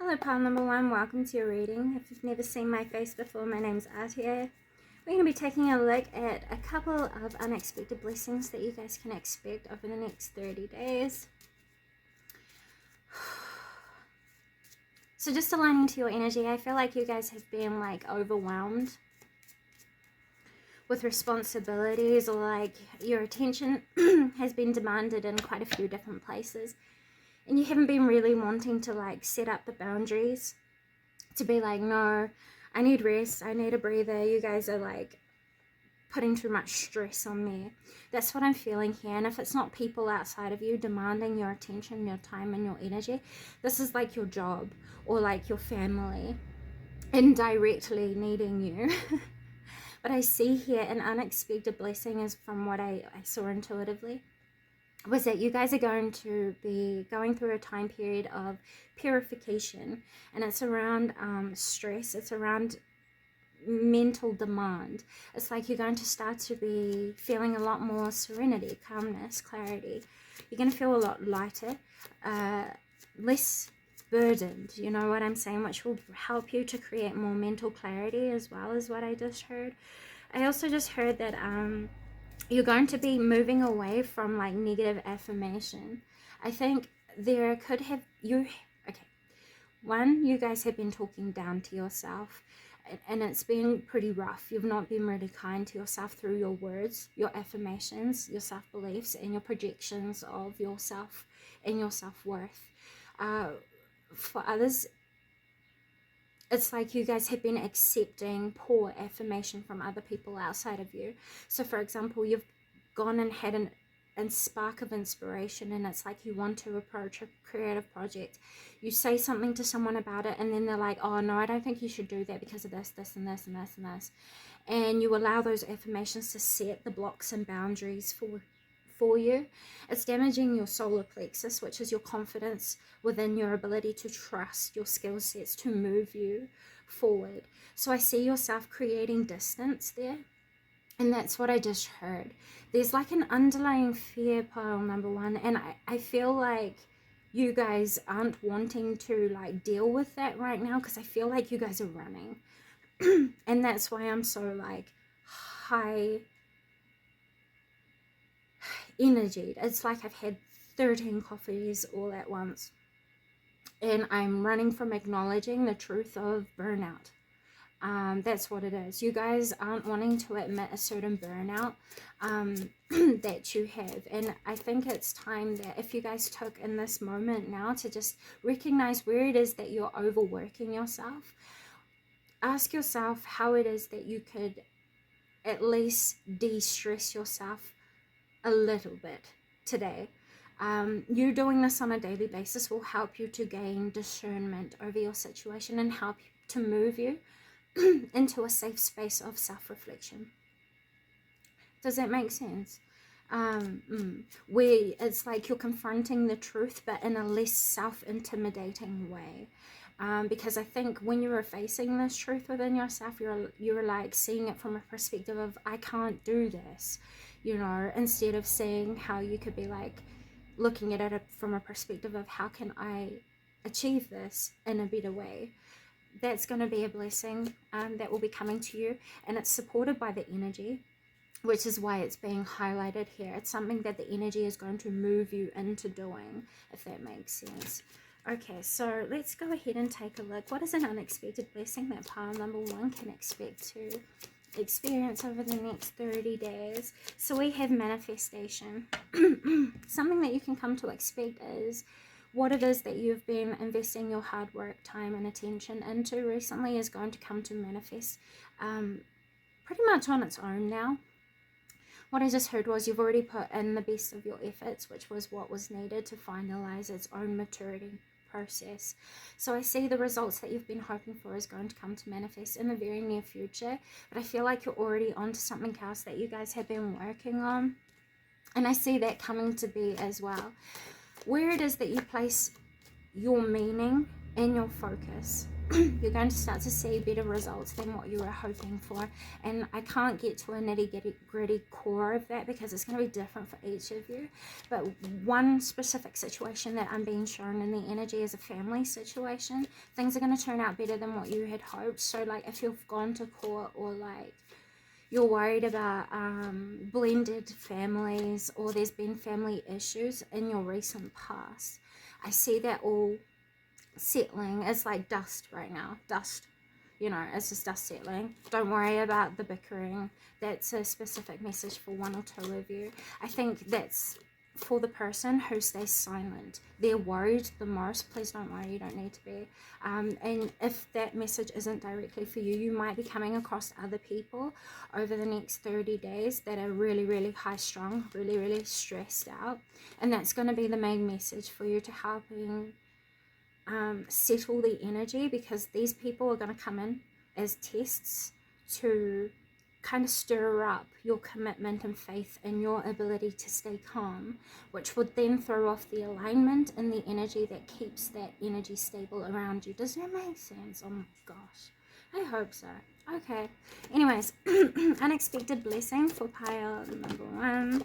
Hello pile number one, welcome to your reading. If you've never seen my face before, my name's Artie. We're going to be taking a look at a couple of unexpected blessings that you guys can expect over the next 30 days. So just aligning to your energy, I feel like you guys have been like overwhelmed with responsibilities, or like your attention has been demanded in quite a few different places. And you haven't been really wanting to like set up the boundaries to be like, no, I need rest, I need a breather. You guys are like putting too much stress on me. That's what I'm feeling here. And if it's not people outside of you demanding your attention, your time and your energy, this is like your job or like your family indirectly needing you. But I see here an unexpected blessing is from what I saw intuitively, was that you guys are going to be going through a time period of purification, and it's around stress, it's around mental demand. It's like you're going to start to be feeling a lot more serenity, calmness, clarity. You're going to feel a lot lighter, less burdened, you know what I'm saying, which will help you to create more mental clarity as well, as what I just heard. I also just heard that you're going to be moving away from like negative affirmation. I think there could have you, okay, one, you guys have been talking down to yourself, and it's been pretty rough. You've not been really kind to yourself through your words, your affirmations, your self-beliefs, and your projections of yourself and your self-worth. For others, it's like you guys have been accepting poor affirmation from other people outside of you. So for example, you've gone and had a spark of inspiration, and it's like you want to approach a creative project. You say something to someone about it, and then they're like, oh no, I don't think you should do that because of this, this, and this, and this, and this. And you allow those affirmations to set the blocks and boundaries for you. It's damaging your solar plexus, which is your confidence within your ability to trust your skill sets to move you forward. So I see yourself creating distance there, and that's what I just heard. There's like an underlying fear, pile number one, and I feel like you guys aren't wanting to like deal with that right now, because I feel like you guys are running. And that's why I'm so like high energy. It's like I've had 13 coffees all at once, and I'm running from acknowledging the truth of burnout. That's what it is. You guys aren't wanting to admit a certain burnout that you have, and I think it's time that if you guys took in this moment now to just recognize where it is that you're overworking yourself, ask yourself how it is that you could at least de-stress yourself a little bit today. You doing this on a daily basis will help you to gain discernment over your situation and help to move you into a safe space of self-reflection. Does that make sense? Where it's like you're confronting the truth, but in a less self-intimidating way. Because I think when you were facing this truth within yourself, you're like seeing it from a perspective of, I can't do this, you know, instead of seeing how you could be like looking at it from a perspective of, how can I achieve this in a better way? That's going to be a blessing that will be coming to you, and it's supported by the energy, which is why it's being highlighted here. It's something that the energy is going to move you into doing, if that makes sense. Okay, so let's go ahead and take a look. What is an unexpected blessing that pile number one can expect to experience over the next 30 days? So we have manifestation. Something that you can come to expect is what it is that you've been investing your hard work, time and attention into recently is going to come to manifest pretty much on its own now. What I just heard was you've already put in the best of your efforts, which was what was needed to finalize its own maturity process. So I see the results that you've been hoping for is going to come to manifest in the very near future, but I feel like you're already onto something else that you guys have been working on, and I see that coming to be as well. Where it is that you place your meaning and your focus you're going to start to see better results than what you were hoping for. And I can't get to a nitty-gritty core of that because it's going to be different for each of you. But one specific situation that I'm being shown in the energy is a family situation. Things are going to turn out better than what you had hoped. So like if you've gone to court, or like you're worried about blended families, or there's been family issues in your recent past, I see that all settling. It's like dust right now. Dust. You know, it's just dust settling. Don't worry about the bickering. That's a specific message for one or two of you. I think that's for the person who stays silent. They're worried the most. Please don't worry, you don't need to be. And if that message isn't directly for you, you might be coming across other people over the next 30 days that are really, really high strung, really, really stressed out. And that's going to be the main message for you, to helping settle the energy, because these people are going to come in as tests to kind of stir up your commitment and faith in your ability to stay calm, which would then throw off the alignment and the energy that keeps that energy stable around you. Does that make sense? Oh my gosh, I hope so. Okay, anyways, unexpected blessing for pile number 1.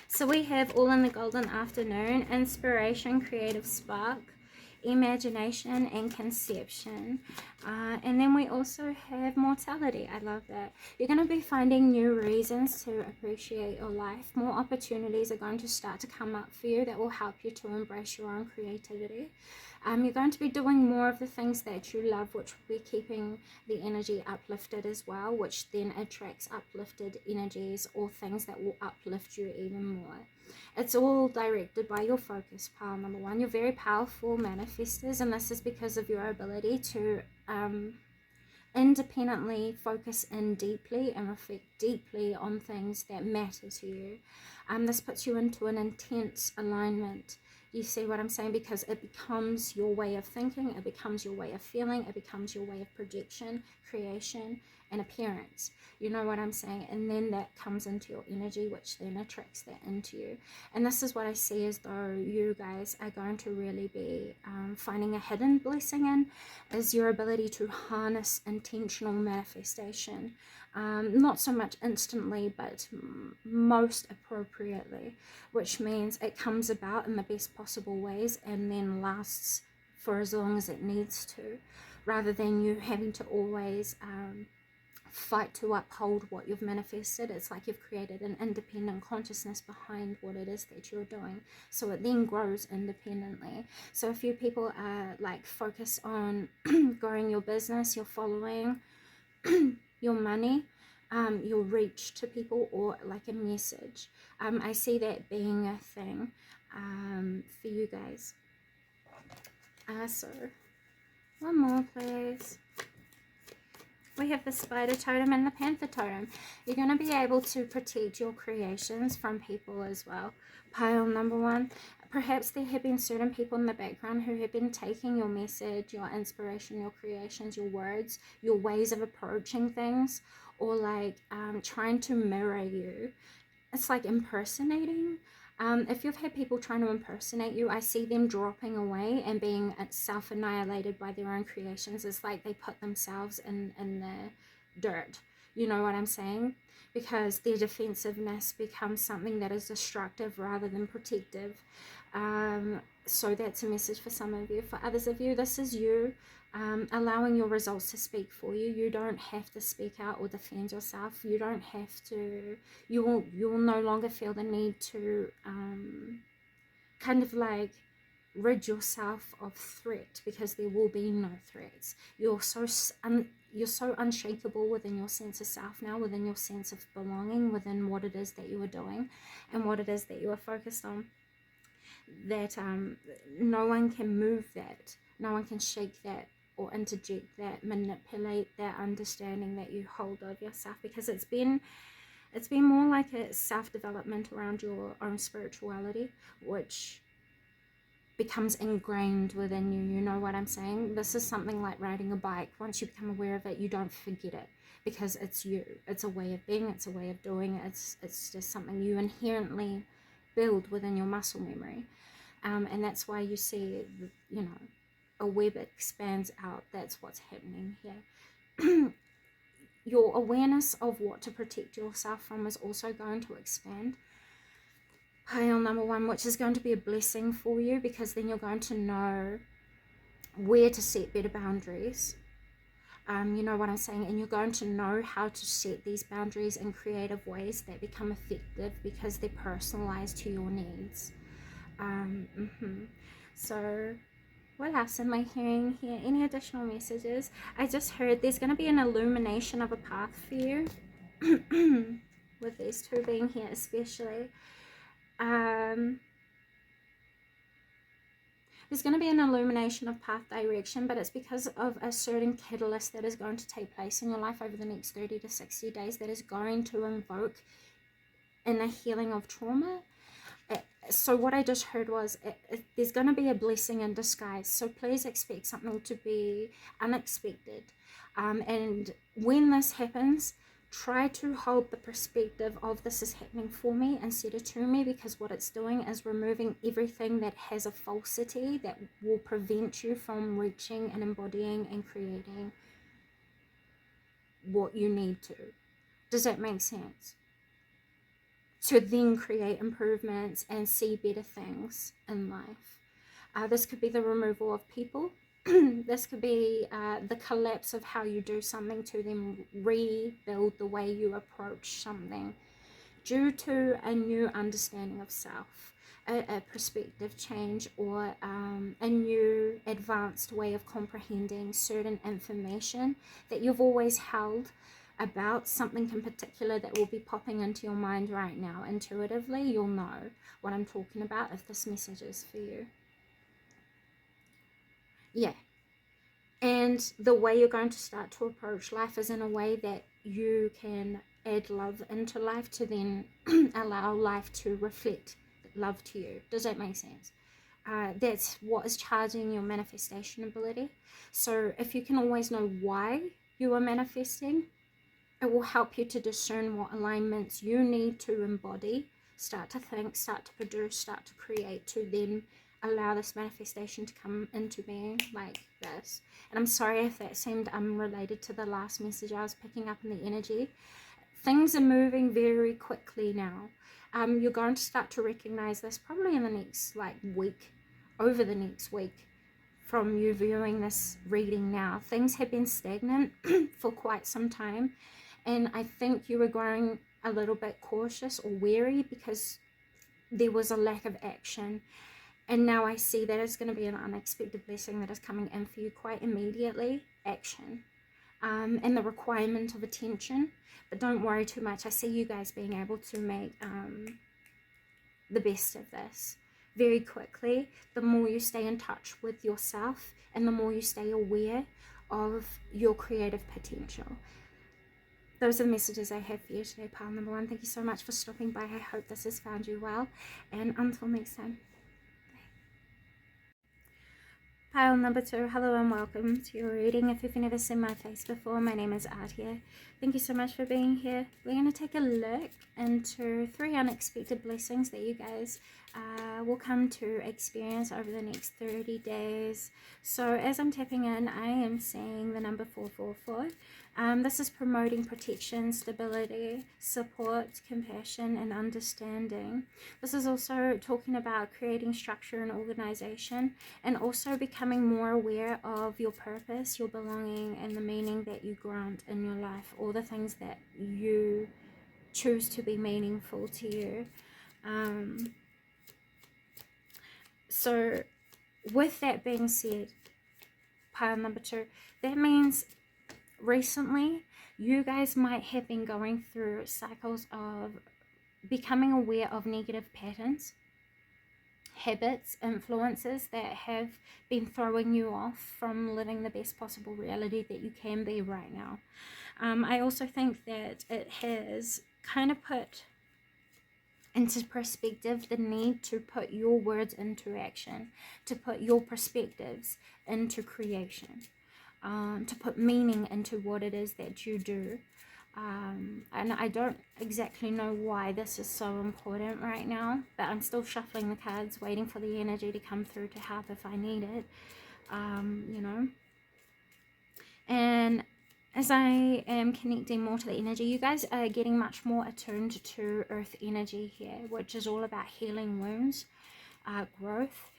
So we have all in the golden afternoon, inspiration, creative spark, imagination and conception, and then we also have mortality. I love that. You're going to be finding new reasons to appreciate your life. More opportunities are going to start to come up for you that will help you to embrace your own creativity. You're going to be doing more of the things that you love, which will be keeping the energy uplifted as well, which then attracts uplifted energies or things that will uplift you even more. It's all directed by your focus, pile number 1. You're very powerful manifestors, and this is because of your ability to independently focus in deeply and reflect deeply on things that matter to you. This puts you into an intense alignment. You see what I'm saying? Because it becomes your way of thinking, it becomes your way of feeling, it becomes your way of projection, creation, and appearance. You know what I'm saying? And then that comes into your energy, which then attracts that into you. And this is what I see as though you guys are going to really be finding a hidden blessing in, is your ability to harness intentional manifestation. Not so much instantly, but most appropriately, which means it comes about in the best possible ways and then lasts for as long as it needs to, rather than you having to always fight to uphold what you've manifested. It's like you've created an independent consciousness behind what it is that you're doing, so it then grows independently. So a few people are like focused on growing your business, your following, your money, your reach to people, or like a message. I see that being a thing for you guys. So one more please. We have the spider totem and the panther totem. You're going to be able to protect your creations from people as well. Pile number 1. Perhaps there have been certain people in the background who have been taking your message, your inspiration, your creations, your words, your ways of approaching things, or like trying to mirror you. It's like impersonating. If you've had people trying to impersonate you, I see them dropping away and being self-annihilated by their own creations. It's like they put themselves in the dirt. You know what I'm saying? Because their defensiveness becomes something that is destructive rather than protective. So that's a message for some of you. For others of you, this is you allowing your results to speak for you. You don't have to speak out or defend yourself. You don't have to. You will no longer feel the need to kind of like rid yourself of threat, because there will be no threats. You're so unshakable within your sense of self now, within your sense of belonging, within what it is that you are doing and what it is that you are focused on, that no one can move that, no one can shake that or interject that, manipulate that understanding that you hold of yourself, because it's been more like a self-development around your own spirituality, which becomes ingrained within you. You know what I'm saying? This is something like riding a bike. Once you become aware of it, you don't forget it, because it's you. It's a way of being, it's a way of doing. It's just something you inherently build within your muscle memory. And that's why you see, you know, a web expands out. That's what's happening here. Your awareness of what to protect yourself from is also going to expand. Pile number 1, which is going to be a blessing for you, because then you're going to know where to set better boundaries. You know what I'm saying? And you're going to know how to set these boundaries in creative ways that become effective because they're personalized to your needs. So what else am I hearing here? Any additional messages? I just heard there's going to be an illumination of a path for you. With these two being here especially. There's going to be an illumination of path direction, but it's because of a certain catalyst that is going to take place in your life over the next 30 to 60 days that is going to invoke in a healing of trauma. So what I just heard was there's going to be a blessing in disguise. So please expect something to be unexpected. And when this happens, try to hold the perspective of this is happening for me instead of to me, because what it's doing is removing everything that has a falsity that will prevent you from reaching and embodying and creating what you need to. Does that make sense? To then create improvements and see better things in life. This could be the removal of people. This could be the collapse of how you do something to then rebuild the way you approach something due to a new understanding of self, a perspective change, or a new advanced way of comprehending certain information that you've always held about something in particular that will be popping into your mind right now. Intuitively, you'll know what I'm talking about if this message is for you. Yeah. And the way you're going to start to approach life is in a way that you can add love into life to then allow life to reflect love to you. Does that make sense? That's what is charging your manifestation ability. So if you can always know why you are manifesting, it will help you to discern what alignments you need to embody, start to think, start to produce, start to create, to then allow this manifestation to come into being like this. And I'm sorry if that seemed unrelated to the last message I was picking up in the energy. Things are moving very quickly now. You're going to start to recognize this probably in the next week, over the next week, from you viewing this reading now. Things have been stagnant for quite some time, and I think you were growing a little bit cautious or wary because there was a lack of action. And now I see that it's going to be an unexpected blessing that is coming in for you quite immediately. Action. And the requirement of attention. But don't worry too much. I see you guys being able to make the best of this very quickly. The more you stay in touch with yourself and the more you stay aware of your creative potential. Those are the messages I have for you today, pile number 1. Thank you so much for stopping by. I hope this has found you well. And until next time. Pile number 2, hello and welcome to your reading. If you've never seen my face before, my name is Artia. Thank you so much for being here. We're going to take a look into 3 unexpected blessings that you guys will come to experience over the next 30 days. So as I'm tapping in, I am seeing the number 444. This is promoting protection, stability, support, compassion, and understanding. This is also talking about creating structure and organization, and also becoming more aware of your purpose, your belonging, and the meaning that you grant in your life, all the things that you choose to be meaningful to you. So with that being said, pile number 2, that means recently you guys might have been going through cycles of becoming aware of negative patterns, habits, influences that have been throwing you off from living the best possible reality that you can be right now. I also think that it has kind of put into perspective the need to put your words into action, to put your perspectives into creation, to put meaning into what it is that you do. And I don't exactly know why this is so important right now, but I'm still shuffling the cards, waiting for the energy to come through to help if I need it. you know. And as I am connecting more to the energy, you guys are getting much more attuned to earth energy here, which is all about healing wounds, growth.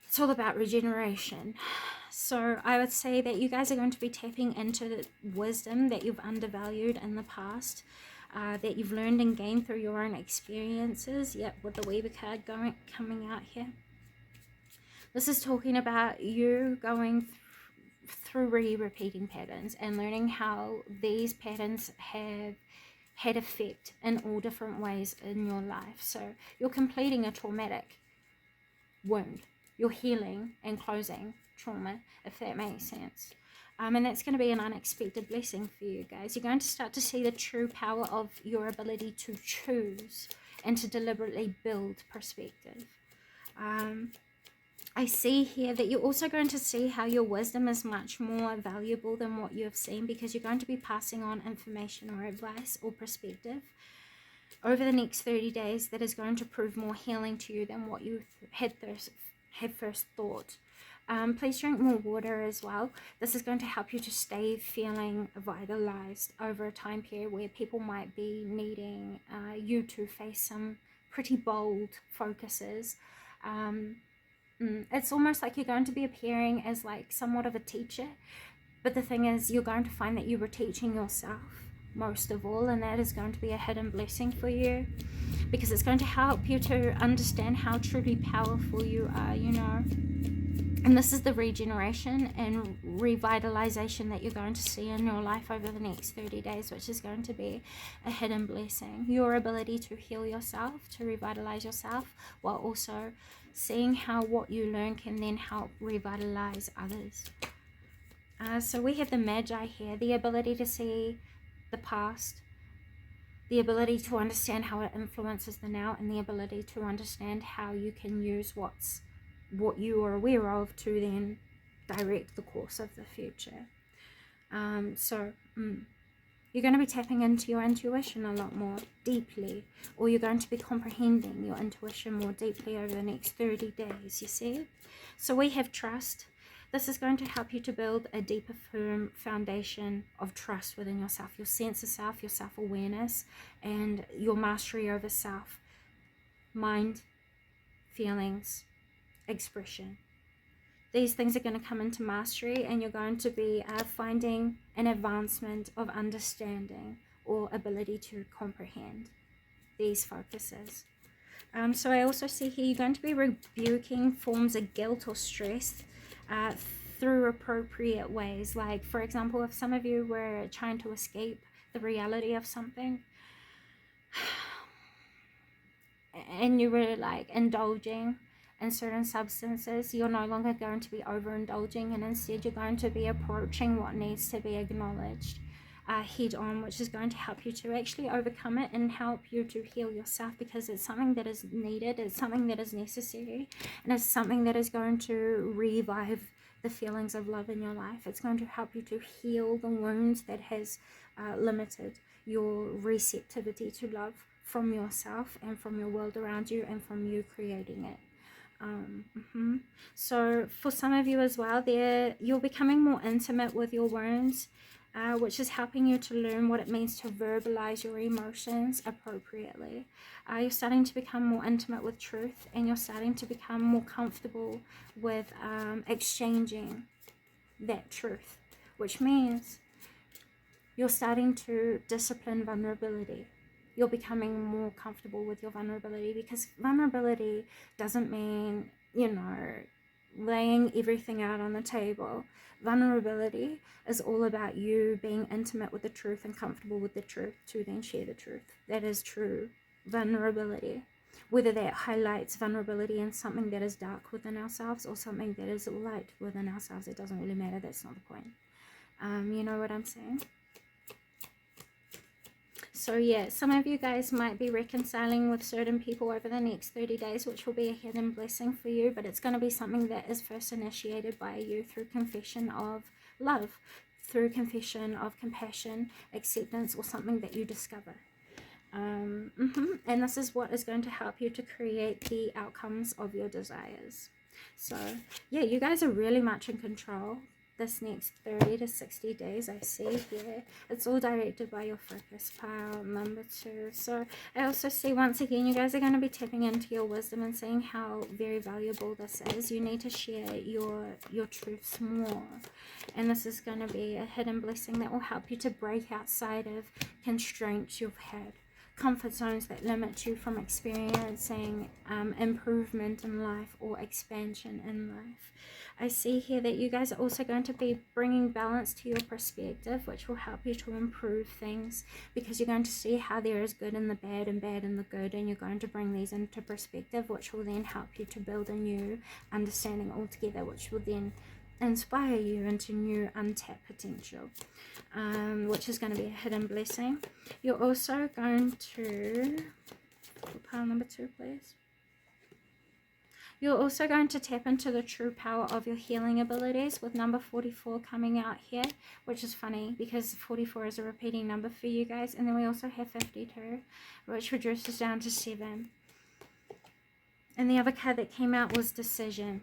It's all about regeneration. So I would say that you guys are going to be tapping into the wisdom that you've undervalued in the past, that you've learned and gained through your own experiences. Yep, with the Weaver card coming out here. This is talking about you going through repeating patterns and learning how these patterns have had effect in all different ways in your life. So you're completing a traumatic wound. You're healing and closing trauma, if that makes sense. And that's going to be an unexpected blessing for you guys. You're going to start to see the true power of your ability to choose and to deliberately build perspective. I see here that you're also going to see how your wisdom is much more valuable than what you have seen, because you're going to be passing on information or advice or perspective over the next 30 days that is going to prove more healing to you than what you had first thought. Please drink more water as well. This is going to help you to stay feeling vitalized over a time period where people might be needing you to face some pretty bold focuses. It's almost like you're going to be appearing as like somewhat of a teacher, but the thing is, you're going to find that you were teaching yourself most of all, and that is going to be a hidden blessing for you, because it's going to help you to understand how truly powerful you are, you know. And this is the regeneration and revitalization that you're going to see in your life over the next 30 days, which is going to be a hidden blessing. Your ability to heal yourself, to revitalize yourself, while also seeing how what you learn can then help revitalize others. So we have the Magi here, the ability to see the past, the ability to understand how it influences the now, and the ability to understand how you can use what you are aware of to then direct the course of the future. You're going to be tapping into your intuition a lot more deeply, or you're going to be comprehending your intuition more deeply over the next 30 days, you see. So we have trust. This is going to help you to build a deeper, firm foundation of trust within yourself, your sense of self, your self-awareness, and your mastery over self, mind, feelings, expression. These things are going to come into mastery, and you're going to be finding an advancement of understanding or ability to comprehend these focuses. So I also see here you're going to be rebuking forms of guilt or stress through appropriate ways. Like, for example, if some of you were trying to escape the reality of something and you were like indulging in certain substances, you're no longer going to be overindulging, and instead you're going to be approaching what needs to be acknowledged head on, which is going to help you to actually overcome it and help you to heal yourself, because it's something that is needed, it's something that is necessary, and it's something that is going to revive the feelings of love in your life. It's going to help you to heal the wounds that has limited your receptivity to love from yourself and from your world around you and from you creating it. So for some of you as well, you're becoming more intimate with your wounds, which is helping you to learn what it means to verbalize your emotions appropriately. You're starting to become more intimate with truth, and you're starting to become more comfortable with exchanging that truth, which means you're starting to discipline vulnerability. You're becoming more comfortable with your vulnerability, because vulnerability doesn't mean, you know, laying everything out on the table. Vulnerability is all about you being intimate with the truth and comfortable with the truth to then share the truth. That is true vulnerability. Whether that highlights vulnerability in something that is dark within ourselves or something that is light within ourselves, it doesn't really matter. That's not the point. You know what I'm saying? So yeah, some of you guys might be reconciling with certain people over the next 30 days, which will be a hidden blessing for you, but it's going to be something that is first initiated by you through confession of love, through confession of compassion, acceptance, or something that you discover. And this is what is going to help you to create the outcomes of your desires. So yeah, you guys are really much in control this next 30 to 60 days. I see here it's all directed by your focus pile number 2. So I also see, once again, you guys are going to be tapping into your wisdom and seeing how very valuable this is. You need to share your truths more, and this is going to be a hidden blessing that will help you to break outside of constraints you've had, comfort zones that limit you from experiencing improvement in life or expansion in life. I see here that you guys are also going to be bringing balance to your perspective, which will help you to improve things, because you're going to see how there is good in the bad and bad in the good, and you're going to bring these into perspective, which will then help you to build a new understanding altogether, which will then inspire you into new untapped potential, which is going to be a hidden blessing. You're also going to, pile number 2 please. You're also going to tap into the true power of your healing abilities, with number 44 coming out here, which is funny because 44 is a repeating number for you guys. And then we also have 52, which reduces down to 7. And the other card that came out was decision.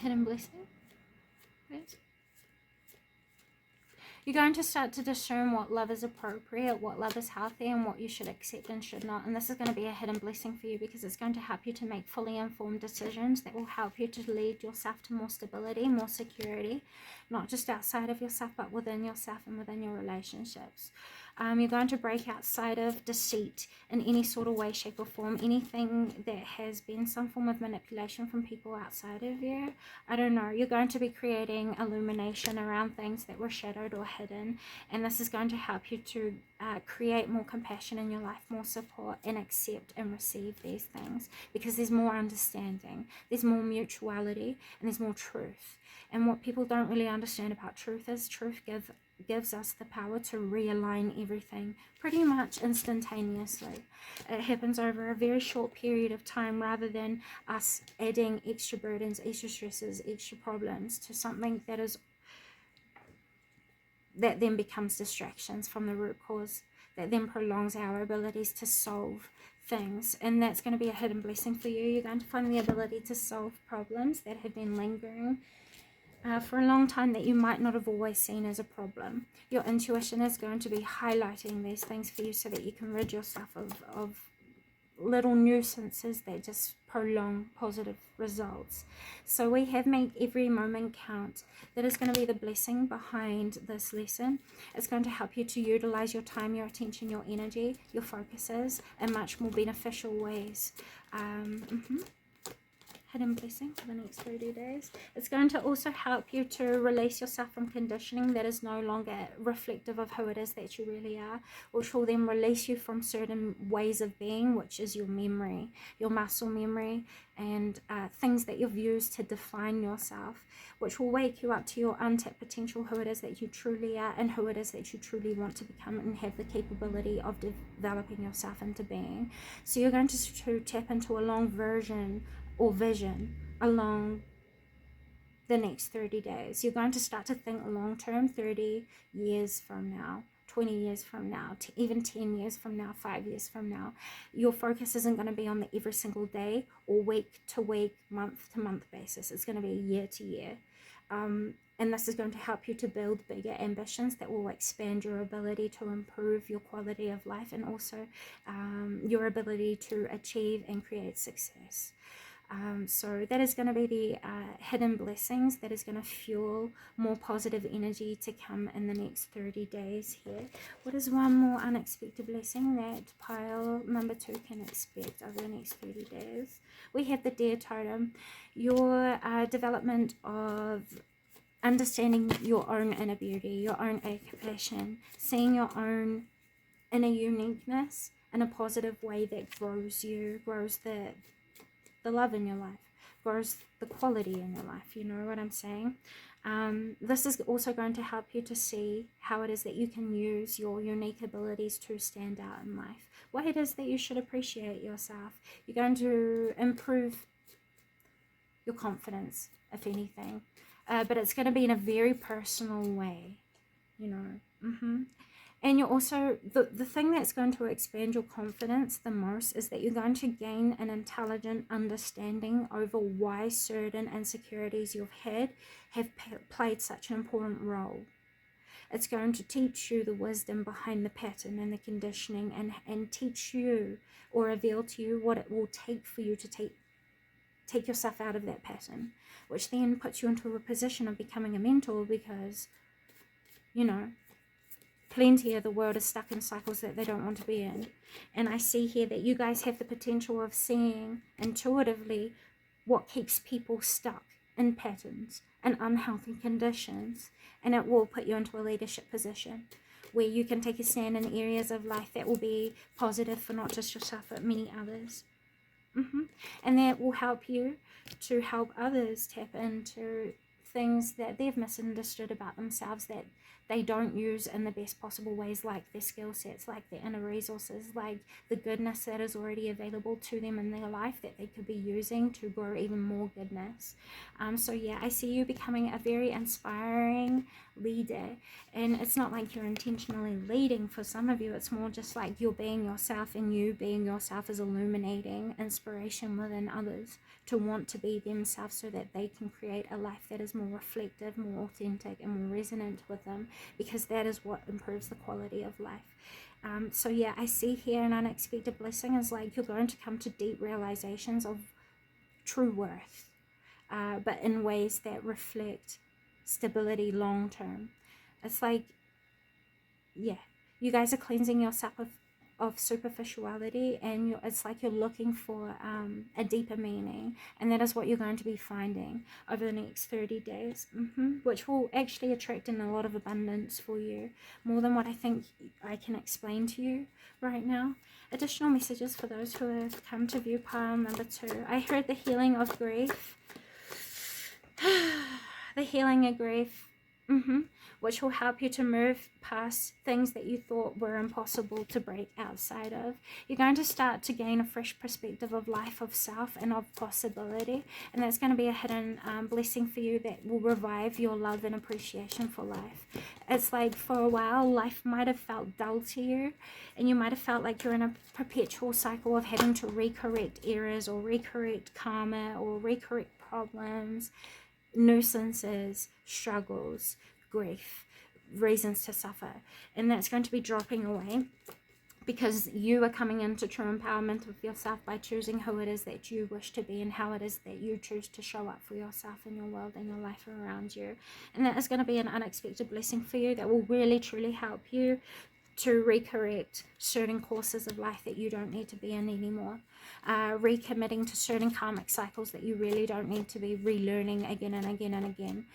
Hidden blessing. Yes. You're going to start to discern what love is appropriate, what love is healthy, and what you should accept and should not. And this is going to be a hidden blessing for you, because it's going to help you to make fully informed decisions that will help you to lead yourself to more stability, more security, not just outside of yourself, but within yourself and within your relationships. You're going to break outside of deceit in any sort of way, shape, or form. Anything that has been some form of manipulation from people outside of you. I don't know. You're going to be creating illumination around things that were shadowed or hidden. And this is going to help you to create more compassion in your life, more support, and accept and receive these things. Because there's more understanding, there's more mutuality, and there's more truth. And what people don't really understand about truth is truth gives us the power to realign everything pretty much instantaneously. It happens over a very short period of time, rather than us adding extra burdens, extra stresses, extra problems to something that then becomes distractions from the root cause, that then prolongs our abilities to solve things. And that's going to be a hidden blessing for you. You're going to find the ability to solve problems that have been lingering for a long time, that you might not have always seen as a problem. Your intuition is going to be highlighting these things for you, so that you can rid yourself of little nuisances that just prolong positive results. So we have make every moment count. That is going to be the blessing behind this lesson. It's going to help you to utilize your time, your attention, your energy, your focuses in much more beneficial ways. Hidden blessing for the next 30 days. It's going to also help you to release yourself from conditioning that is no longer reflective of who it is that you really are, which will then release you from certain ways of being, which is your memory, your muscle memory, and things that you've used to define yourself, which will wake you up to your untapped potential, who it is that you truly are, and who it is that you truly want to become, and have the capability of developing yourself into being. So you're going to tap into a long version or vision along the next 30 days. You're going to start to think long term, 30 years from now, 20 years from now, even 10 years from now, 5 years from now. Your focus isn't going to be on the every single day or week to week, month to month basis. It's going to be year to year. And this is going to help you to build bigger ambitions that will expand your ability to improve your quality of life, and also your ability to achieve and create success. So that is going to be the hidden blessings that is going to fuel more positive energy to come in the next 30 days here. What is one more unexpected blessing that pile number 2 can expect over the next 30 days? We have the Deer Totem. Your development of understanding your own inner beauty, your own occupation, seeing your own inner uniqueness in a positive way that grows you, grows the love in your life, grows the quality in your life. You know what I'm saying? This is also going to help you to see how it is that you can use your unique abilities to stand out in life, what it is that you should appreciate yourself. You're going to improve your confidence, if anything, but it's going to be in a very personal way, you know. And you're also, the thing that's going to expand your confidence the most is that you're going to gain an intelligent understanding over why certain insecurities you've had have played such an important role. It's going to teach you the wisdom behind the pattern and the conditioning, and teach you or reveal to you what it will take for you to take yourself out of that pattern, which then puts you into a position of becoming a mentor, because, you know, plenty of the world is stuck in cycles that they don't want to be in. And I see here that you guys have the potential of seeing intuitively what keeps people stuck in patterns and unhealthy conditions, and it will put you into a leadership position where you can take a stand in areas of life that will be positive for not just yourself but many others. And that will help you to help others tap into things that they've misunderstood about themselves, that they don't use in the best possible ways, like their skill sets, like their inner resources, like the goodness that is already available to them in their life that they could be using to grow even more goodness. So yeah, I see you becoming a very inspiring leader, and it's not like you're intentionally leading. For some of you, it's more just like you're being yourself, and you being yourself is illuminating inspiration within others to want to be themselves, so that they can create a life that is more reflective, more authentic, and more resonant with them, because that is what improves the quality of life. So yeah, I see here an unexpected blessing is like you're going to come to deep realizations of true worth, but in ways that reflect stability long term. It's like, yeah, you guys are cleansing yourself of superficiality, and it's like you're looking for a deeper meaning, and that is what you're going to be finding over the next 30 days, which will actually attract in a lot of abundance for you, more than what I think I can explain to you right now. Additional messages for those who have come to view pile number 2. I heard the healing of grief. The healing of grief, which will help you to move past things that you thought were impossible to break outside of. You're going to start to gain a fresh perspective of life, of self, and of possibility, and that's going to be a hidden blessing for you that will revive your love and appreciation for life. It's like for a while life might have felt dull to you, and you might have felt like you're in a perpetual cycle of having to recorrect errors, or recorrect karma, or recorrect problems, nuisances, struggles, grief, reasons to suffer. And that's going to be dropping away, because you are coming into true empowerment of yourself by choosing who it is that you wish to be, and how it is that you choose to show up for yourself in your world and your life around you. And that is going to be an unexpected blessing for you that will really truly help you to recorrect certain courses of life that you don't need to be in anymore, recommitting to certain karmic cycles that you really don't need to be relearning again and again and again,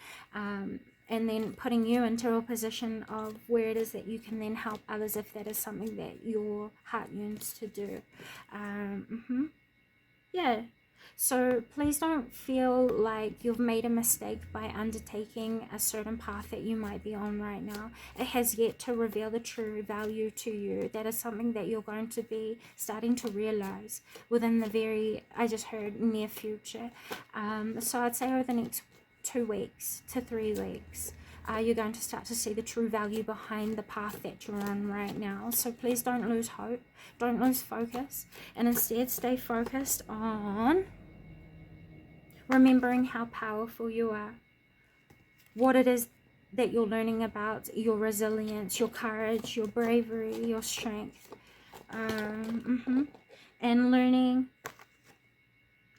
and then putting you into a position of where it is that you can then help others if that is something that your heart yearns to do. Yeah. So please don't feel like you've made a mistake by undertaking a certain path that you might be on right now. It has yet to reveal the true value to you. That is something that you're going to be starting to realize within the very, I just heard, near future. So I'd say over the next 2 weeks to 3 weeks, you're going to start to see the true value behind the path that you're on right now. So please don't lose hope, don't lose focus, and instead stay focused on remembering how powerful you are, what it is that you're learning about your resilience, your courage, your bravery, your strength, and learning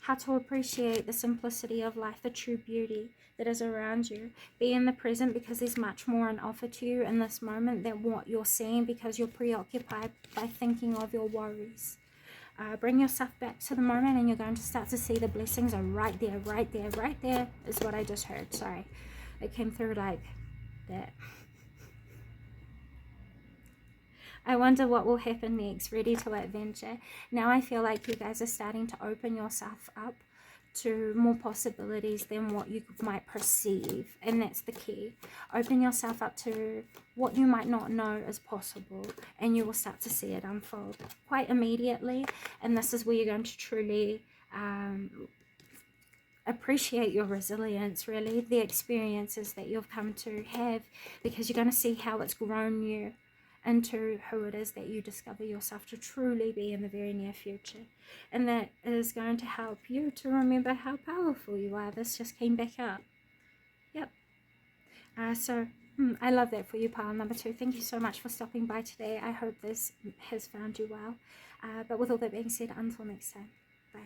how to appreciate the simplicity of life, the true beauty that is around you. Be in the present, because there's much more on offer to you in this moment than what you're seeing, because you're preoccupied by thinking of your worries. Bring yourself back to the moment, and you're going to start to see the blessings are right there, right there, right there, is what I just heard. Sorry, it came through like that. I wonder what will happen next. Ready to adventure. Now I feel like you guys are starting to open yourself up to more possibilities than what you might perceive, and that's the key. Open yourself up to what you might not know is possible, and you will start to see it unfold quite immediately. And this is where you're going to truly appreciate your resilience, really, the experiences that you've come to have, because you're going to see how it's grown you into who it is that you discover yourself to truly be in the very near future. And that is going to help you to remember how powerful you are. This just came back up. Yep. I love that for you, pile number 2. Thank you so much for stopping by today. I hope this has found you well. But with all that being said, until next time, bye.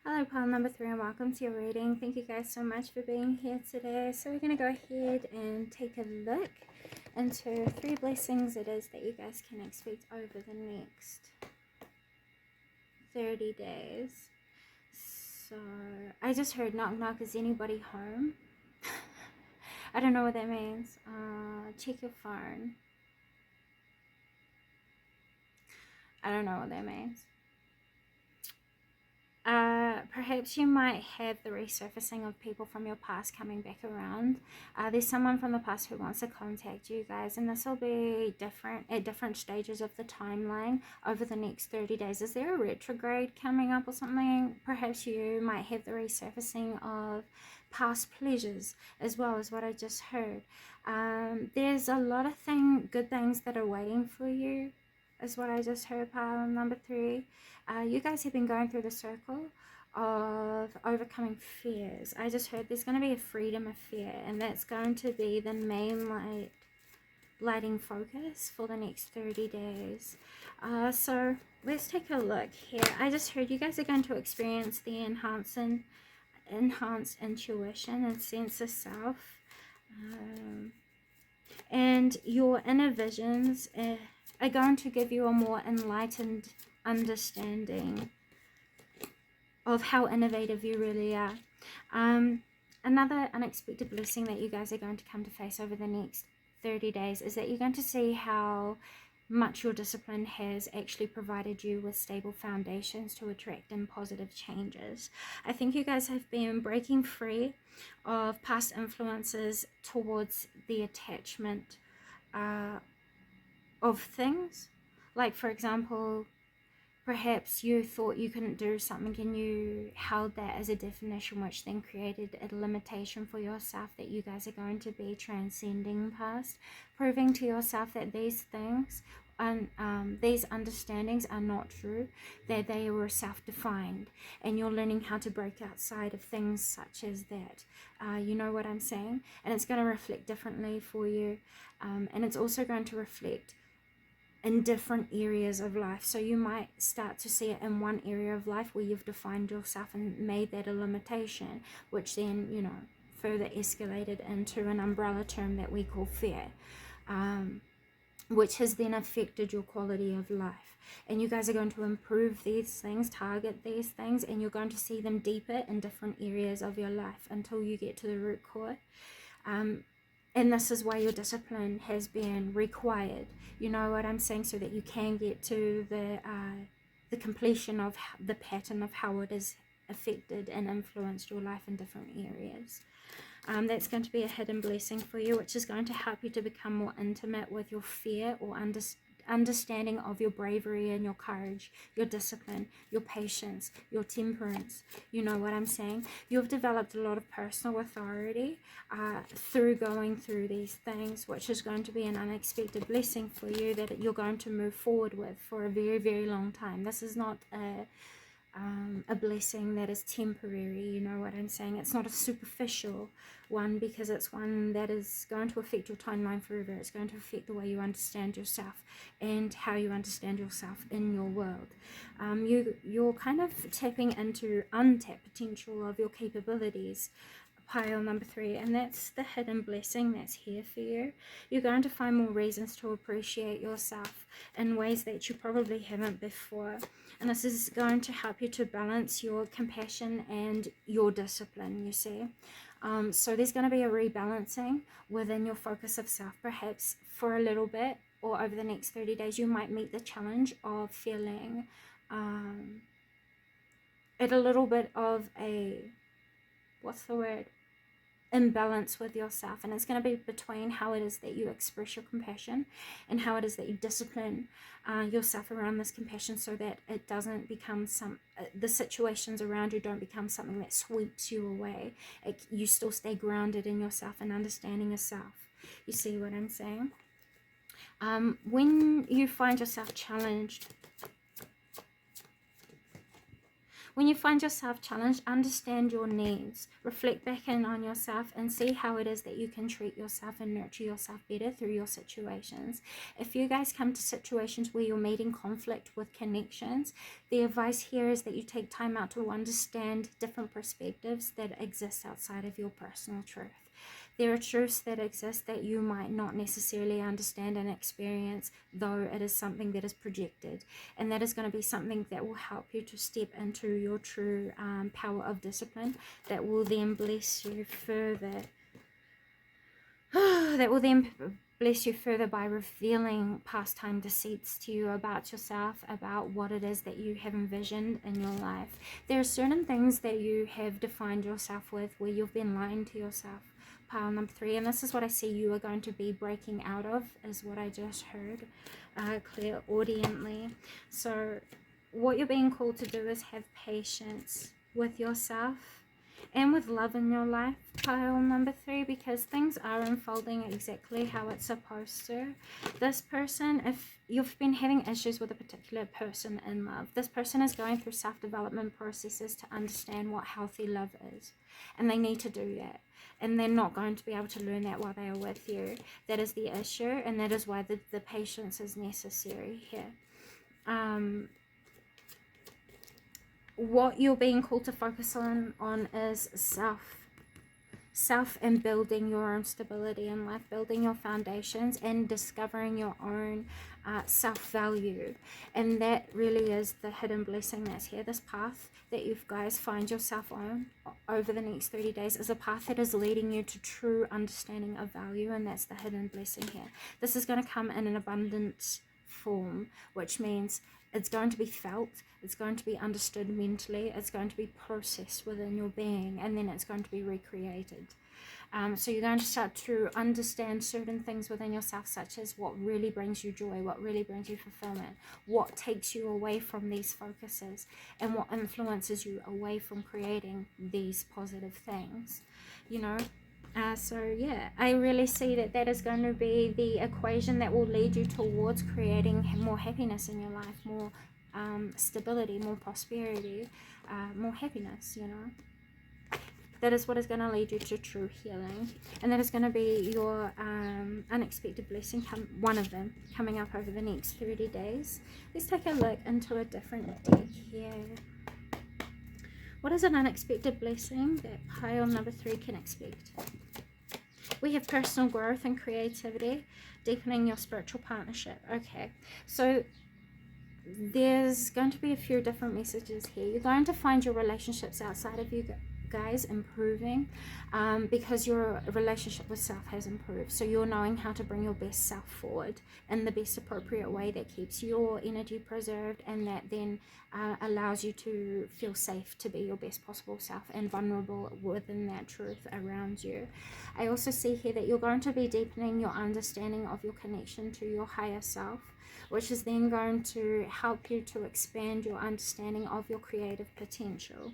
Hello, pile number 3, and welcome to your reading. Thank you guys so much for being here today. So we're going to go ahead and take a look into 3 blessings it is that you guys can expect over the next 30 days. So I just heard knock knock, is anybody home? I don't know what that means. Check your phone. I don't know what that means. Perhaps you might have the resurfacing of people from your past coming back around. There's someone from the past who wants to contact you guys, and this will be different at different stages of the timeline over the next 30 days. Is there a retrograde coming up or something? Perhaps you might have the resurfacing of past pleasures as well, as what I just heard. There's a lot of good things that are waiting for you, is what I just heard, pile number 3. You guys have been going through the circle of overcoming fears. I just heard there's going to be a freedom of fear, and that's going to be the main lighting focus for the next 30 days. So let's take a look here. I just heard you guys are going to experience the enhanced intuition and sense of self. And your inner visions are going to give you a more enlightened understanding of how innovative you really are. Another unexpected blessing that you guys are going to come to face over the next 30 days is that you're going to see how much your discipline has actually provided you with stable foundations to attract in positive changes. I think you guys have been breaking free of past influences towards the attachment of things. Like, for example, perhaps you thought you couldn't do something and you held that as a definition, which then created a limitation for yourself that you guys are going to be transcending past, proving to yourself that these things and these understandings are not true, that they were self-defined, and you're learning how to break outside of things such as that. You know what I'm saying? And it's going to reflect differently for you, and it's also going to reflect in different areas of life. So you might start to see it in one area of life where you've defined yourself and made that a limitation, which then, you know, further escalated into an umbrella term that we call fear, which has then affected your quality of life. And you guys are going to improve these things, target these things, and you're going to see them deeper in different areas of your life until you get to the root core. And this is why your discipline has been required. You know what I'm saying? So that you can get to the completion of the pattern of how it has affected and influenced your life in different areas. That's going to be a hidden blessing for you, which is going to help you to become more intimate with your fear or understanding of your bravery and your courage, your discipline, your patience, your temperance. You know what I'm saying? You've developed a lot of personal authority through going through these things, which is going to be an unexpected blessing for you that you're going to move forward with for a very, very long time. This is not a blessing that is temporary, you know what I'm saying? It's not a superficial one, because it's one that is going to affect your timeline forever. It's going to affect the way you understand yourself and how you understand yourself in your world. You're kind of tapping into untapped potential of your capabilities, pile number 3, and that's the hidden blessing that's here for you. You're going to find more reasons to appreciate yourself in ways that you probably haven't before, and this is going to help you to balance your compassion and your discipline, you see. So there's going to be a rebalancing within your focus of self. Perhaps for a little bit or over the next 30 days you might meet the challenge of feeling at a little bit of a, what's the word, imbalance with yourself, and it's going to be between how it is that you express your compassion and how it is that you discipline yourself around this compassion, so that it doesn't become the situations around you don't become something that sweeps you away. You still stay grounded in yourself and understanding yourself. You see what I'm saying? When you find yourself challenged, understand your needs, reflect back in on yourself, and see how it is that you can treat yourself and nurture yourself better through your situations. If you guys come to situations where you're meeting conflict with connections, the advice here is that you take time out to understand different perspectives that exist outside of your personal truth. There are truths that exist that you might not necessarily understand and experience, though it is something that is projected. And that is going to be something that will help you to step into your true power of discipline, that will then bless you further. That will then bless you further by revealing past time deceits to you about yourself, about what it is that you have envisioned in your life. There are certain things that you have defined yourself with where you've been lying to yourself. Pile number 3, and this is what I see you are going to be breaking out of, is what I just heard, clairaudiently. So what you're being called to do is have patience with yourself and with love in your life, pile number 3, because things are unfolding exactly how it's supposed to. This person, if you've been having issues with a particular person in love, this person is going through self-development processes to understand what healthy love is, and they need to do that. And they're not going to be able to learn that while they are with you. That is the issue, and that is why the patience is necessary here. What you're being called to focus on is self and building your own stability in life, building your foundations and discovering your own self-value. And that really is the hidden blessing that's here. This path that you guys find yourself on over the next 30 days is a path that is leading you to true understanding of value, and that's the hidden blessing here. This is going to come in an abundant form, which means it's going to be felt, it's going to be understood mentally, it's going to be processed within your being, and then it's going to be recreated. So you're going to start to understand certain things within yourself, such as what really brings you joy, what really brings you fulfillment, what takes you away from these focuses, and what influences you away from creating these positive things, you know. So yeah, I really see that is going to be the equation that will lead you towards creating more happiness in your life, more stability, more prosperity, more happiness, you know. That is what is going to lead you to true healing, and that is going to be your unexpected blessing, one of them, coming up over the next 30 days. Let's take a look into a different deck here. What is an unexpected blessing that pile number 3 can expect? We have personal growth and creativity, deepening your spiritual partnership. Okay, so there's going to be a few different messages here. You're going to find your relationships outside of you guys improving, because your relationship with self has improved. So you're knowing how to bring your best self forward in the best appropriate way that keeps your energy preserved, and that then allows you to feel safe to be your best possible self and vulnerable within that truth around you. I also see here that you're going to be deepening your understanding of your connection to your higher self, which is then going to help you to expand your understanding of your creative potential.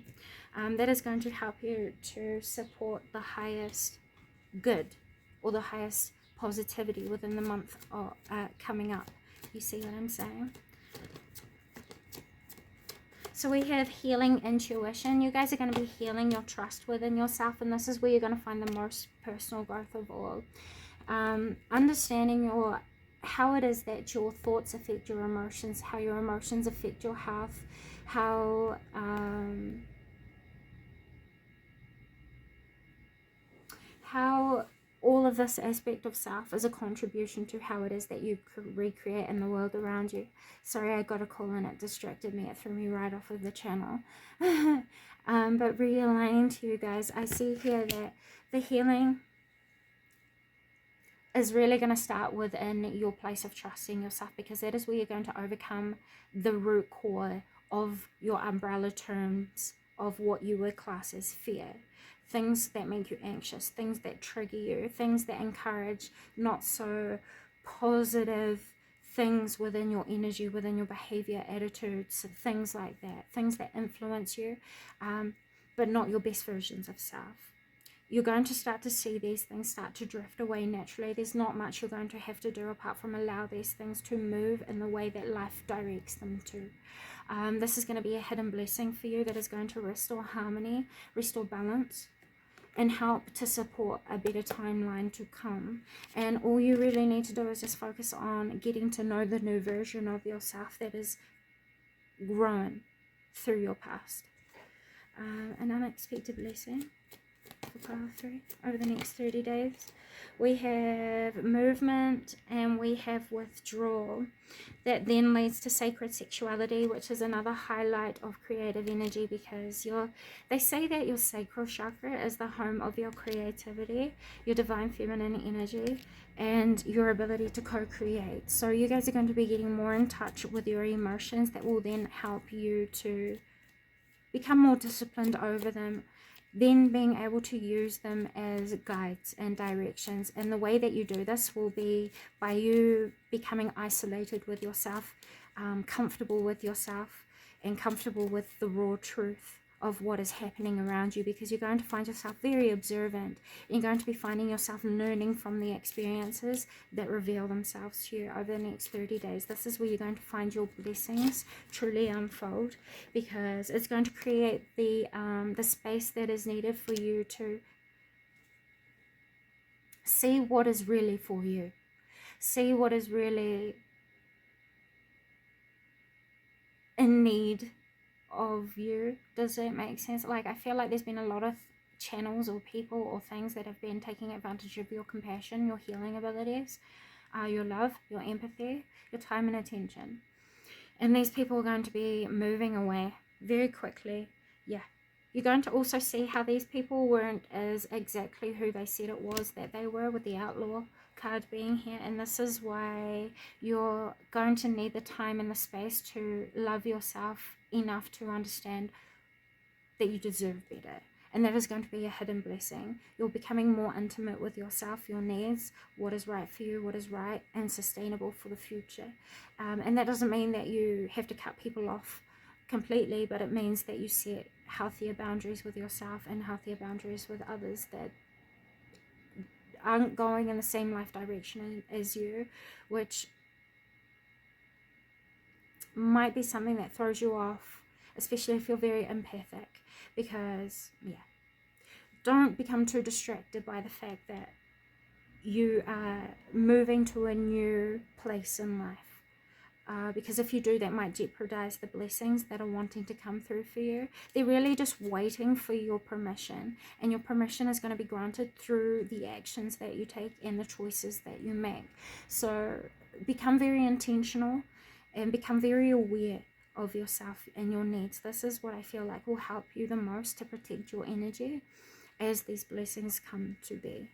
That is going to help you to support the highest good or the highest positivity within the month coming up. You see what I'm saying? So we have healing intuition. You guys are going to be healing your trust within yourself, and this is where you're going to find the most personal growth of all. Understanding how it is that your thoughts affect your emotions, how your emotions affect your health, how all of this aspect of self is a contribution to how it is that you recreate in the world around you. Sorry, I got a call and it distracted me. It threw me right off of the channel. But realigning to you guys, I see here that the healing is really going to start within your place of trusting yourself, because that is where you're going to overcome the root core of your umbrella terms of what you would class as fear. Things that make you anxious, things that trigger you, things that encourage not so positive things within your energy, within your behavior, attitudes, things like that, things that influence you, but not your best versions of self. you're going to start to see these things start to drift away naturally. There's not much you're going to have to do apart from allow these things to move in the way that life directs them to. This is going to be a hidden blessing for you that is going to restore harmony, restore balance, and help to support a better timeline to come. And all you really need to do is just focus on getting to know the new version of yourself that is grown through your past. An unexpected blessing for pile 3 over the next 30 days. We have movement and we have withdrawal. That then leads to sacred sexuality, which is another highlight of creative energy, because they say that your sacral chakra is the home of your creativity, your divine feminine energy, and your ability to co-create. So you guys are going to be getting more in touch with your emotions that will then help you to become more disciplined over them, then being able to use them as guides and directions. And the way that you do this will be by you becoming isolated with yourself, comfortable with yourself, and comfortable with the raw truth of what is happening around you, because you're going to find yourself very observant. You're going to be finding yourself learning from the experiences that reveal themselves to you over the next 30 days. This is where you're going to find your blessings truly unfold, because it's going to create the space that is needed for you to see what is really for you, see what is really in need of you. Does that make sense? Like, I feel like there's been a lot of channels or people or things that have been taking advantage of your compassion, your healing abilities, your love, your empathy, your time and attention. And these people are going to be moving away very quickly. Yeah. You're going to also see how these people weren't as exactly who they said it was that they were, with the outlaw card being here. And this is why you're going to need the time and the space to love yourself enough to understand that you deserve better. And that is going to be a hidden blessing. You're becoming more intimate with yourself, your needs, what is right for you, what is right and sustainable for the future. And that doesn't mean that you have to cut people off completely, but it means that you set healthier boundaries with yourself and healthier boundaries with others that aren't going in the same life direction as you, which might be something that throws you off, especially if you're very empathic, because don't become too distracted by the fact that you are moving to a new place in life, because if you do, that might jeopardize the blessings that are wanting to come through for you. They're really just waiting for your permission, and your permission is going to be granted through the actions that you take and the choices that you make. So become very intentional and become very aware of yourself and your needs. This is what I feel like will help you the most to protect your energy as these blessings come to be.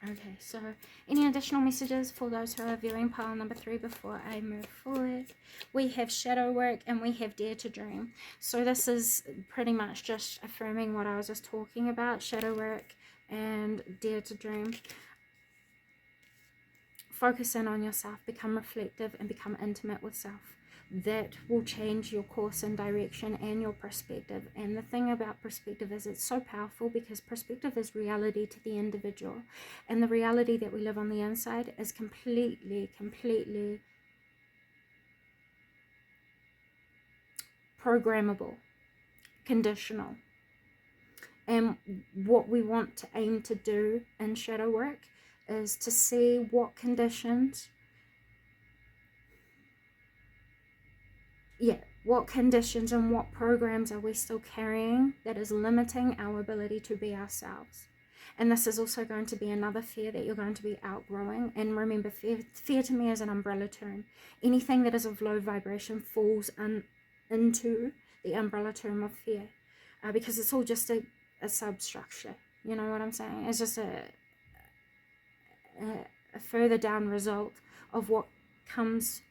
Okay, so any additional messages for those who are viewing pile number 3 before I move forward? We have shadow work and we have dare to dream. So this is pretty much just affirming what I was just talking about, shadow work and dare to dream. Focus in on yourself, become reflective and become intimate with self. That will change your course and direction and your perspective. And the thing about perspective is it's so powerful, because perspective is reality to the individual, and the reality that we live on the inside is completely programmable, conditional. And what we want to aim to do in shadow work is to see what conditions and what programs are we still carrying that is limiting our ability to be ourselves. And this is also going to be another fear that you're going to be outgrowing. And remember, fear to me is an umbrella term. Anything that is of low vibration falls into the umbrella term of fear, because it's all just a substructure. You know what I'm saying? It's just a further down result of what comes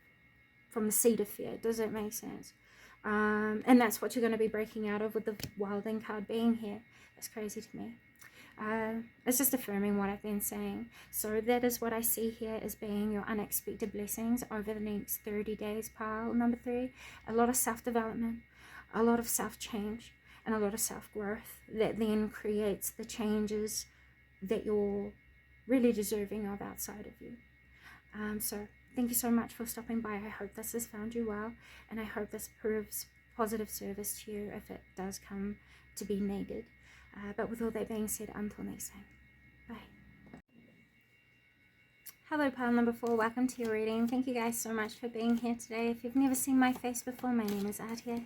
from the seed of fear. Does that make sense? And that's what you're going to be breaking out of with the wilding card being here. That's crazy to me. It's just affirming what I've been saying. So that is what I see here as being your unexpected blessings over the next 30 days, pile number 3. A lot of self-development, a lot of self-change, and a lot of self-growth that then creates the changes that you're really deserving of outside of you. So thank you so much for stopping by. I hope this has found you well, and I hope this proves positive service to you if it does come to be needed. But with all that being said, until next time, bye. Hello, pile number 4. Welcome to your reading. Thank you guys so much for being here today. If you've never seen my face before, my name is Atia.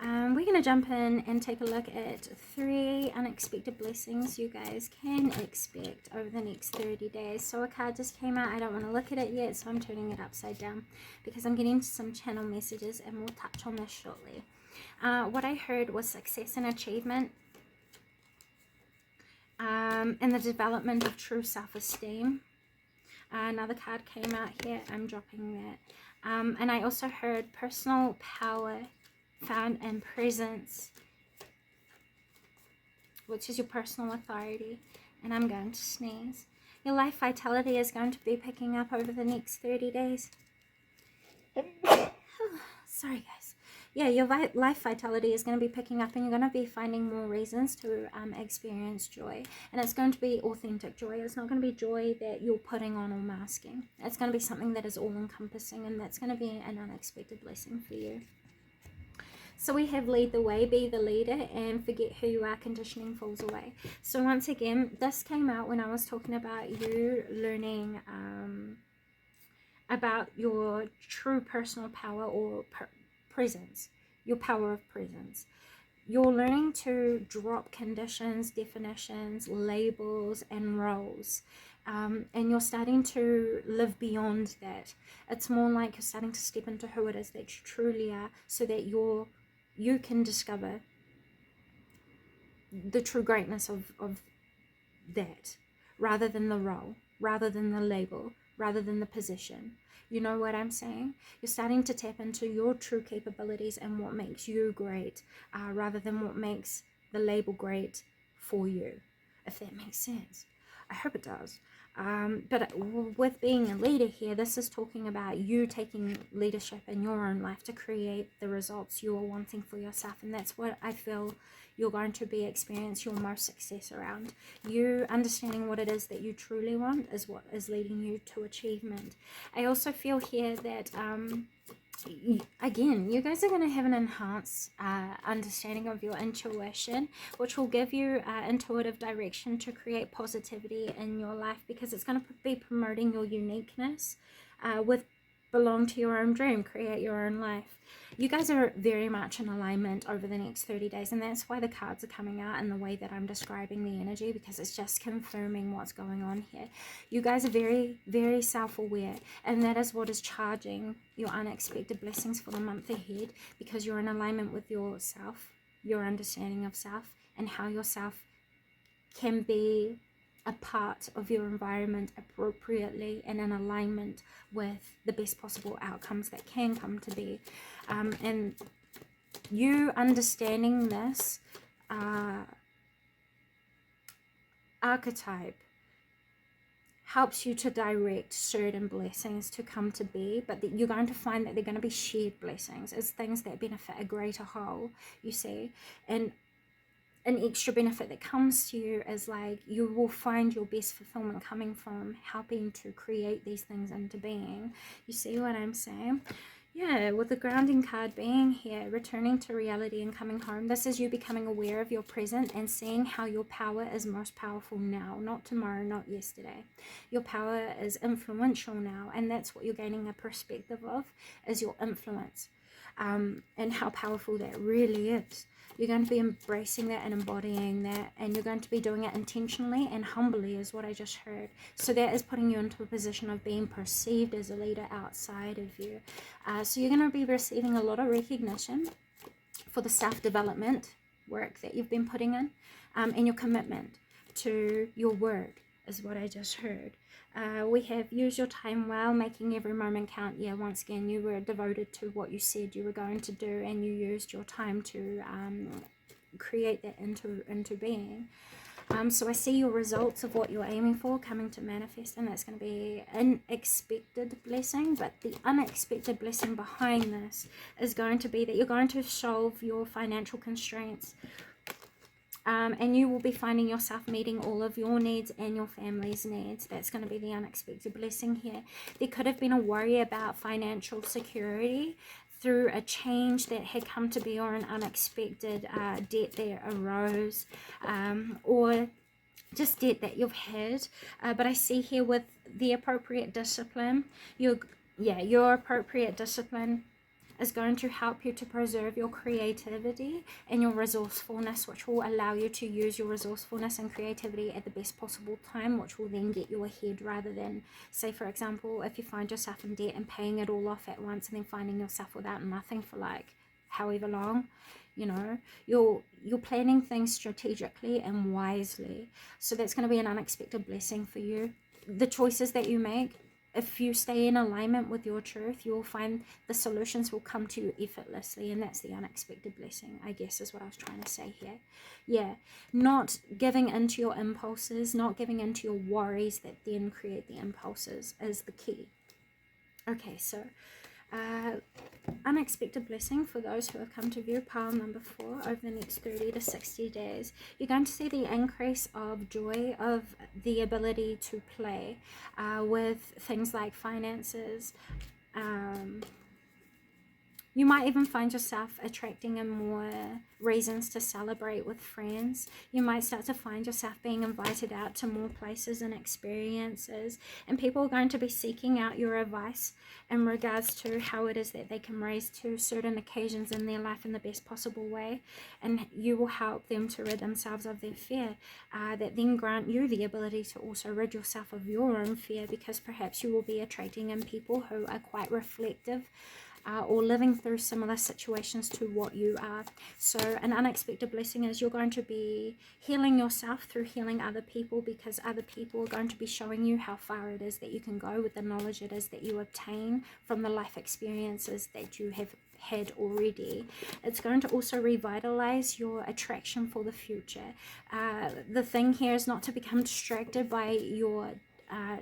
We're going to jump in and take a look at 3 unexpected blessings you guys can expect over the next 30 days. So a card just came out. I don't want to look at it yet, so I'm turning it upside down because I'm getting some channel messages, and we'll touch on this shortly. What I heard was success and achievement, and the development of true self-esteem. Another card came out here. I'm dropping that. And I also heard personal power found in presence, which is your personal authority. And I'm going to sneeze. Your life vitality is going to be picking up over the next 30 days. Sorry guys. Yeah, your life vitality is going to be picking up, and you're going to be finding more reasons to experience joy. And it's going to be authentic joy. It's not going to be joy that you're putting on or masking. It's going to be something that is all-encompassing, and that's going to be an unexpected blessing for you. So we have lead the way, be the leader, and forget who you are, conditioning falls away. So once again, this came out when I was talking about you learning about your true personal power or presence, your power of presence. You're learning to drop conditions, definitions, labels, and roles. And you're starting to live beyond that. It's more like you're starting to step into who it is that you truly are, so that you can discover the true greatness of that, rather than the role, rather than the label, rather than the position. You know what I'm saying? You're starting to tap into your true capabilities and what makes you great, rather than what makes the label great for you, if that makes sense. I hope it does. But with being a leader here, this is talking about you taking leadership in your own life to create the results you are wanting for yourself. And that's what I feel you're going to be experiencing your most success around. You understanding what it is that you truly want is what is leading you to achievement. I also feel here that again, you guys are going to have an enhanced understanding of your intuition, which will give you intuitive direction to create positivity in your life, because it's going to be promoting your uniqueness with belong to your own dream, create your own life. You guys are very much in alignment over the next 30 days, and that's why the cards are coming out in the way that I'm describing the energy, because it's just confirming what's going on here. You guys are very, very self-aware, and that is what is charging your unexpected blessings for the month ahead, because you're in alignment with yourself, your understanding of self, and how yourself can be a part of your environment appropriately and in alignment with the best possible outcomes that can come to be. And you understanding this archetype helps you to direct certain blessings to come to be, but you're going to find that they're going to be shared blessings. It's things that benefit a greater whole, you see. And an extra benefit that comes to you is like you will find your best fulfillment coming from helping to create these things into being. You see what I'm saying? Yeah, with the grounding card being here, returning to reality and coming home. This is you becoming aware of your present and seeing how your power is most powerful now, not tomorrow, not yesterday. Your power is influential now, and that's what you're gaining a perspective of, is your influence, and how powerful that really is. You're going to be embracing that and embodying that, and you're going to be doing it intentionally and humbly, is what I just heard. So that is putting you into a position of being perceived as a leader outside of you. So you're going to be receiving a lot of recognition for the self-development work that you've been putting in, and your commitment to your work, is what I just heard. We have used your time well, making every moment count. Yeah, once again, you were devoted to what you said you were going to do, and you used your time to create that into being. So I see your results of what you're aiming for coming to manifest, and that's going to be an expected blessing. But the unexpected blessing behind this is going to be that you're going to solve your financial constraints. And you will be finding yourself meeting all of your needs and your family's needs. That's going to be the unexpected blessing here. There could have been a worry about financial security through a change that had come to be, or an unexpected debt that arose, or just debt that you've had. But I see here with the appropriate discipline, your appropriate discipline is going to help you to preserve your creativity and your resourcefulness, which will allow you to use your resourcefulness and creativity at the best possible time, which will then get you ahead, rather than, say for example, if you find yourself in debt and paying it all off at once and then finding yourself without nothing for like however long. You know, you're planning things strategically and wisely. So that's going to be an unexpected blessing for you. The choices that you make, if you stay in alignment with your truth, you will find the solutions will come to you effortlessly, and that's the unexpected blessing, I guess, is what I was trying to say here. Yeah, not giving into your impulses, not giving into your worries that then create the impulses is the key. Okay, so unexpected blessing for those who have come to view pile number 4 over the next 30 to 60 days. You're going to see the increase of joy, of the ability to play with things like finances. You might even find yourself attracting in more reasons to celebrate with friends. You might start to find yourself being invited out to more places and experiences, and people are going to be seeking out your advice in regards to how it is that they can raise to certain occasions in their life in the best possible way, and you will help them to rid themselves of their fear, that then grant you the ability to also rid yourself of your own fear, because perhaps you will be attracting in people who are quite reflective, or living through similar situations to what you are. So an unexpected blessing is you're going to be healing yourself through healing other people, because other people are going to be showing you how far it is that you can go with the knowledge it is that you obtain from the life experiences that you have had already. It's going to also revitalize your attraction for the future. The thing here is not to become distracted by your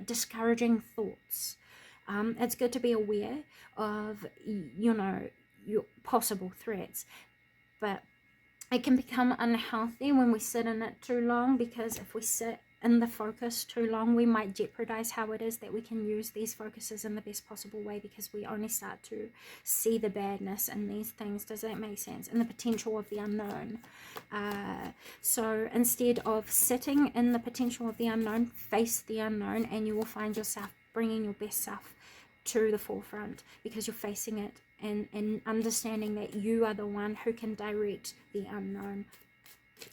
discouraging thoughts. It's good to be aware of, you know, your possible threats, but it can become unhealthy when we sit in it too long, because if we sit in the focus too long, we might jeopardize how it is that we can use these focuses in the best possible way, because we only start to see the badness in these things. Does that make sense? And the potential of the unknown. So instead of sitting in the potential of the unknown, face the unknown, and you will find yourself bringing your best self to the forefront, because you're facing it and understanding that you are the one who can direct the unknown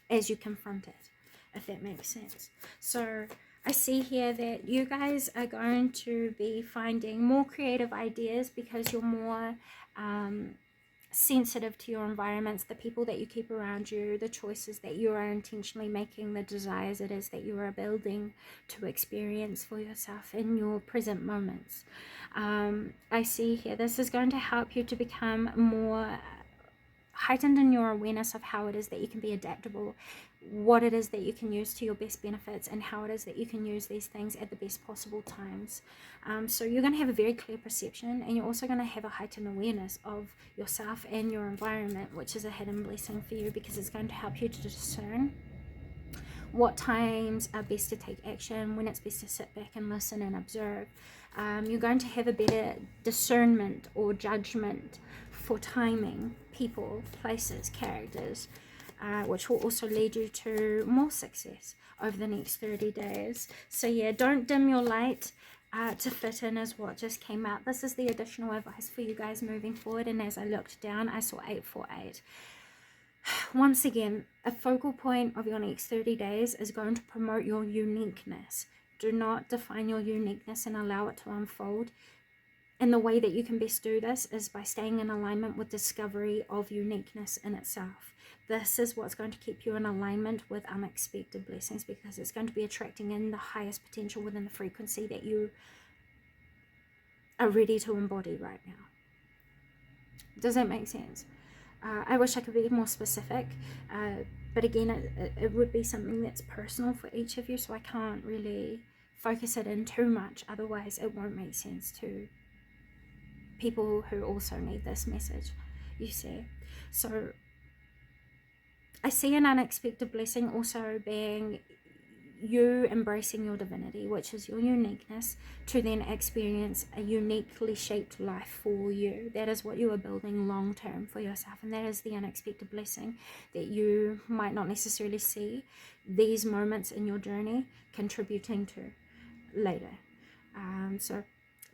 as you confront it, if that makes sense. So I see here that you guys are going to be finding more creative ideas, because you're more sensitive to your environments, the people that you keep around you, the choices that you are intentionally making, the desires it is that you are building to experience for yourself in your present moments. I see here this is going to help you to become more heightened in your awareness of how it is that you can be adaptable, what it is that you can use to your best benefits, and how it is that you can use these things at the best possible times. So you're going to have a very clear perception, and you're also going to have a heightened awareness of yourself and your environment, which is a hidden blessing for you, because it's going to help you to discern what times are best to take action, when it's best to sit back and listen and observe. You're going to have a better discernment or judgment for timing, people, places, characters, which will also lead you to more success over the next 30 days. So yeah, don't dim your light to fit in is what just came out. This is the additional advice for you guys moving forward. And as I looked down, I saw 848. Once again, a focal point of your next 30 days is going to promote your uniqueness. Do not define your uniqueness and allow it to unfold. And the way that you can best do this is by staying in alignment with discovery of uniqueness in itself. This is what's going to keep you in alignment with unexpected blessings, because it's going to be attracting in the highest potential within the frequency that you are ready to embody right now. Does that make sense? I wish I could be more specific, But again, it would be something that's personal for each of you, so I can't really focus it in too much, otherwise it won't make sense to people who also need this message, you see. So I see an unexpected blessing also being you embracing your divinity, which is your uniqueness, to then experience a uniquely shaped life for you. That is what you are building long term for yourself, and that is the unexpected blessing that you might not necessarily see these moments in your journey contributing to later. So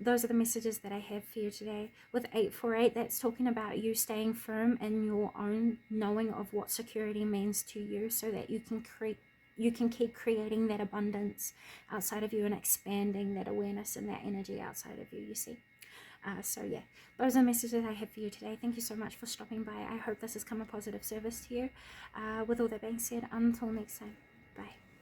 those are the messages that I have for you today. With 848, that's talking about you staying firm in your own knowing of what security means to you, so that you can keep creating that abundance outside of you and expanding that awareness and that energy outside of you, you see. So yeah, those are the messages I have for you today. Thank you so much for stopping by. I hope this has come a positive service to you. With all that being said, until next time, bye.